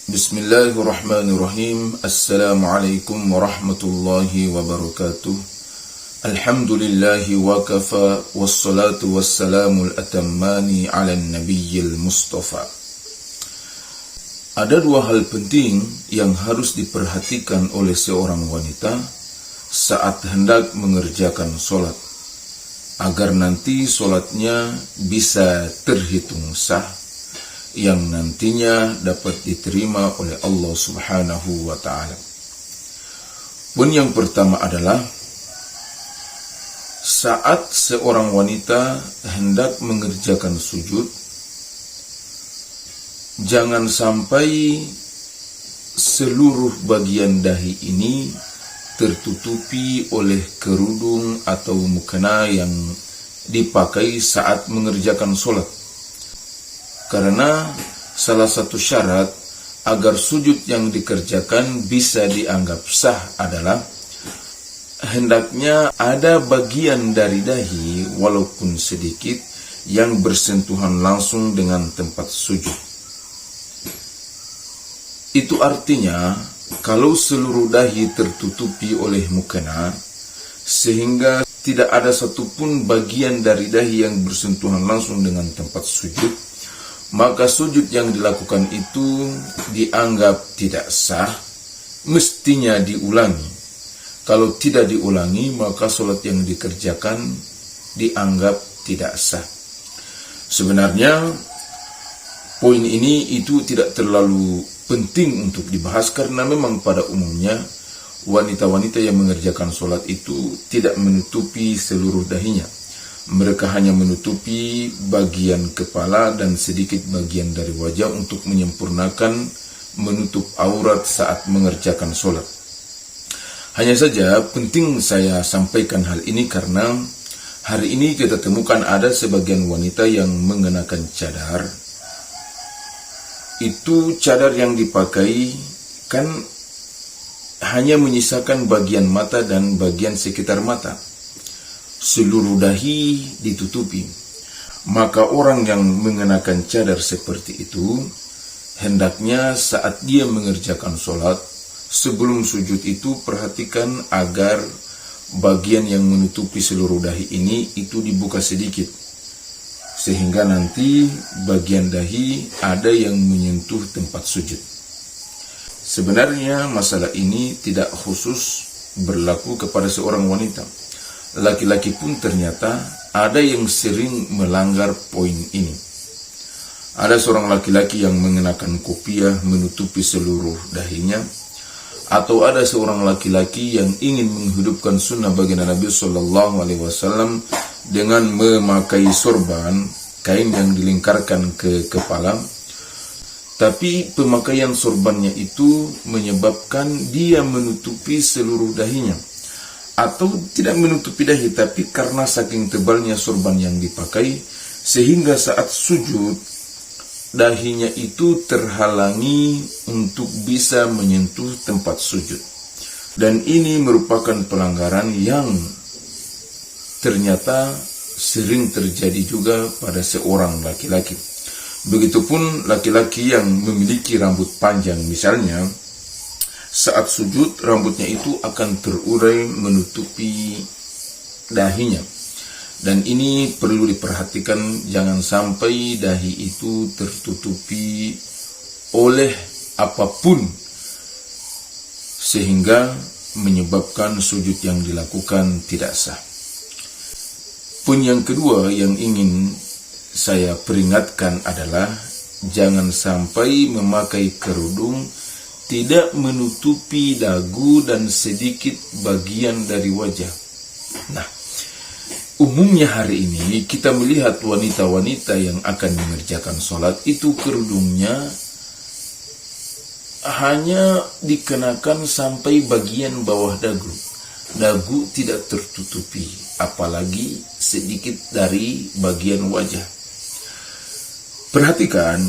Bismillahirrahmanirrahim. Assalamualaikum warahmatullahi wabarakatuh. Alhamdulillahi wa kafa, wassalatu wassalamul atammani ala nabiyyil mustafa. Ada dua hal penting yang harus diperhatikan oleh seorang wanita saat hendak mengerjakan solat, agar nanti solatnya bisa terhitung sah, yang nantinya dapat diterima oleh Allah Subhanahu wa ta'ala. Pun yang pertama adalah saat seorang wanita hendak mengerjakan sujud, jangan sampai seluruh bagian dahi ini tertutupi oleh kerudung atau mukena yang dipakai saat mengerjakan solat. Karena salah satu syarat agar sujud yang dikerjakan bisa dianggap sah adalah hendaknya ada bagian dari dahi walaupun sedikit yang bersentuhan langsung dengan tempat sujud. Itu artinya kalau seluruh dahi tertutupi oleh mukena sehingga tidak ada satupun bagian dari dahi yang bersentuhan langsung dengan tempat sujud, maka sujud yang dilakukan itu dianggap tidak sah, mestinya diulangi. Kalau tidak diulangi, maka solat yang dikerjakan dianggap tidak sah. Sebenarnya poin ini itu tidak terlalu penting untuk dibahas, karena memang pada umumnya wanita-wanita yang mengerjakan solat itu tidak menutupi seluruh dahinya. Mereka hanya menutupi bagian kepala dan sedikit bagian dari wajah untuk menyempurnakan menutup aurat saat mengerjakan solat. Hanya saja penting saya sampaikan hal ini karena hari ini kita temukan ada sebagian wanita yang mengenakan cadar. Itu cadar yang dipakai kan hanya menyisakan bagian mata dan bagian sekitar mata. Seluruh dahi ditutupi. Maka orang yang mengenakan cadar seperti itu hendaknya saat dia mengerjakan solat, sebelum sujud itu perhatikan agar bagian yang menutupi seluruh dahi ini itu dibuka sedikit, sehingga nanti bagian dahi ada yang menyentuh tempat sujud. Sebenarnya masalah ini tidak khusus berlaku kepada seorang wanita. Laki-laki pun ternyata ada yang sering melanggar poin ini. Ada seorang laki-laki yang mengenakan kopiah menutupi seluruh dahinya, atau ada seorang laki-laki yang ingin menghidupkan sunnah baginda Nabi Sallallahu Alaihi Wasallam dengan memakai sorban, kain yang dilingkarkan ke kepala, tapi pemakaian sorbannya itu menyebabkan dia menutupi seluruh dahinya, atau tidak menutupi dahi, tapi karena saking tebalnya sorban yang dipakai sehingga saat sujud dahinya itu terhalangi untuk bisa menyentuh tempat sujud. Dan ini merupakan pelanggaran yang ternyata sering terjadi juga pada seorang laki-laki. Begitupun laki-laki yang memiliki rambut panjang misalnya, saat sujud rambutnya itu akan terurai menutupi dahinya. Dan ini perlu diperhatikan, jangan sampai dahi itu tertutupi oleh apapun sehingga menyebabkan sujud yang dilakukan tidak sah. Pun yang kedua yang ingin saya peringatkan adalah jangan sampai memakai kerudung tidak menutupi dagu dan sedikit bagian dari wajah. Nah, umumnya hari ini kita melihat wanita-wanita yang akan mengerjakan sholat itu kerudungnya hanya dikenakan sampai bagian bawah dagu. Dagu tidak tertutupi, apalagi sedikit dari bagian wajah. Perhatikan,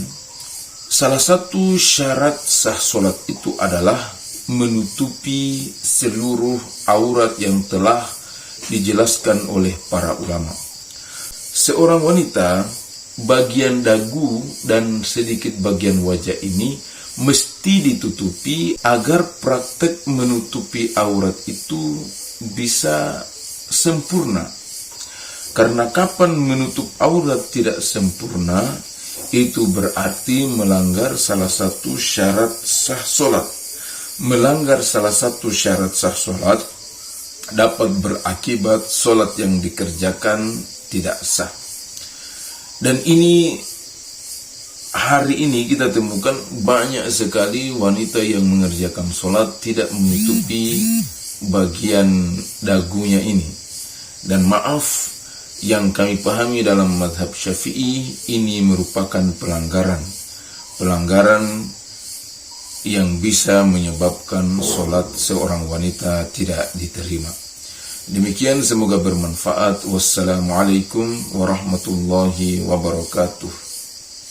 salah satu syarat sah sholat itu adalah menutupi seluruh aurat yang telah dijelaskan oleh para ulama. Seorang wanita, bagian dagu dan sedikit bagian wajah ini mesti ditutupi agar praktek menutupi aurat itu bisa sempurna. Karena kapan menutup aurat tidak sempurna, itu berarti melanggar salah satu syarat sah solat. Melanggar salah satu syarat sah solat dapat berakibat solat yang dikerjakan tidak sah. Dan ini hari ini kita temukan banyak sekali wanita yang mengerjakan solat tidak menutupi bagian dagunya ini. Dan maaf, yang kami pahami dalam mazhab Syafi'i, ini merupakan pelanggaran yang bisa menyebabkan solat seorang wanita tidak diterima. Demikian, semoga bermanfaat. Wassalamualaikum warahmatullahi wabarakatuh.